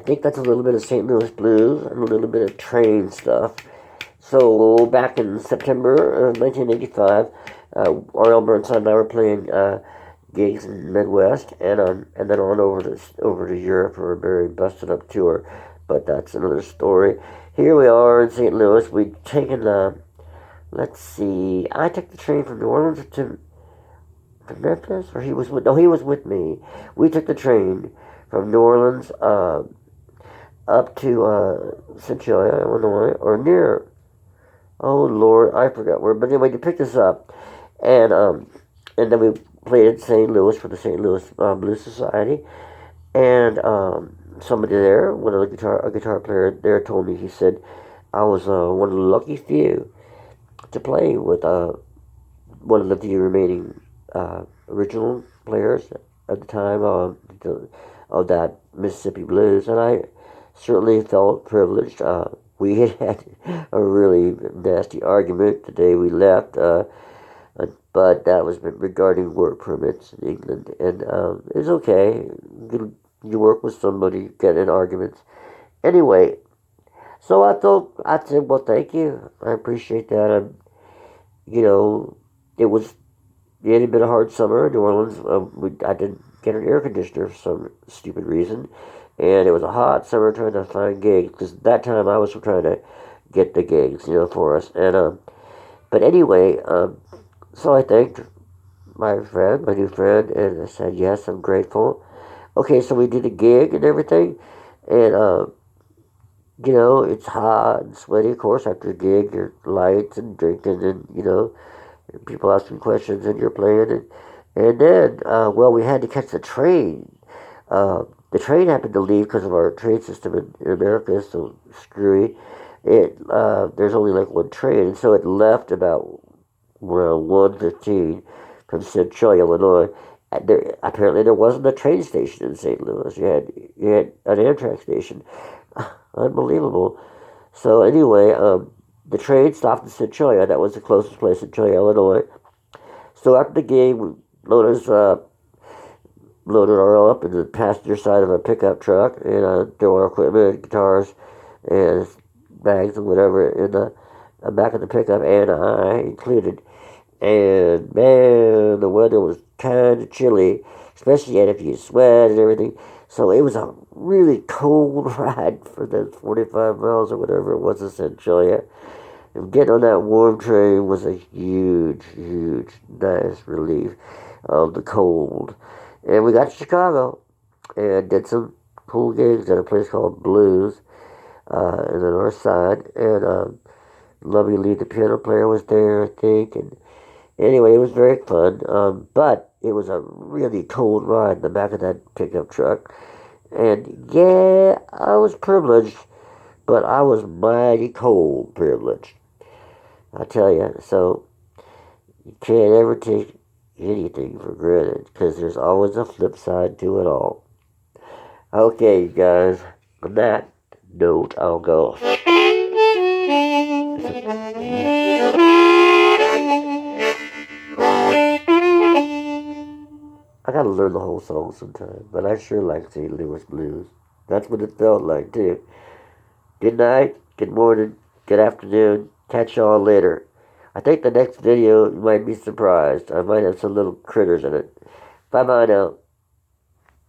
think that's a little bit of St. Louis blues and a little bit of train stuff. So back in September of 1985, R.L. Burnside and I were playing gigs in the Midwest, and then on over to Europe for a very busted up tour. But that's another story. Here we are in St. Louis. We'd taken let's see, I took the train from New Orleans to Memphis, or he was with me. We took the train from New Orleans up to Centralia, Illinois, or near. Oh Lord, I forgot where. But anyway, they picked us up, and then we played in St. Louis for the St. Louis Blues Society, and somebody there, a guitar player there, told me, he said, I was one of the lucky few to play with one of the few remaining original players at the time of that Mississippi Blues, and I certainly felt privileged. We had a really nasty argument the day we left, but that was regarding work permits in England, and it was okay. You work with somebody, get in arguments. Anyway, so I said, well, thank you. I appreciate that. It had been a hard summer in New Orleans. I didn't get an air conditioner for some stupid reason, and it was a hot summer trying to find gigs, because that time I was trying to get the gigs, for us. And but anyway, so I thanked my new friend, and I said, yes, I'm grateful. Okay, so we did a gig and everything, and it's hot and sweaty, of course. After a gig, you're lights and drinking, and people asking questions, and you're playing, and then we had to catch the train. The train happened to leave because of our train system in America is so screwy. There's only like one train, and so it left about around 1:15 from Centralia, Illinois. Apparently there wasn't a train station in St. Louis. You had an Amtrak station. Unbelievable. So anyway, the train stopped in Centralia. That was the closest place, Centralia, Illinois. So after the game, we loaded our all up in the passenger side of a pickup truck, and threw our equipment, guitars, and bags and whatever in the back of the pickup, and I included. And man, the weather was kind of chilly, especially if you sweat and everything. So it was a really cold ride for the 45 miles or whatever it was in Centralia. And getting on that warm train was a huge, huge, nice relief of the cold. And we got to Chicago and did some cool gigs at a place called Blues in the north side. And Lovey Lee, the piano player, was there, I think. And anyway, it was very fun. But it was a really cold ride in the back of that pickup truck. And yeah, I was privileged, but I was mighty cold privileged. I tell you, so you can't ever take anything for granted, because there's always a flip side to it all. Okay, you guys, on that note, I'll go. I gotta learn the whole song sometime, but I sure like St. Louis Blues. That's what it felt like, too. Good night, good morning, good afternoon. Catch y'all later. I think the next video, you might be surprised. I might have some little critters in it. Bye-bye now.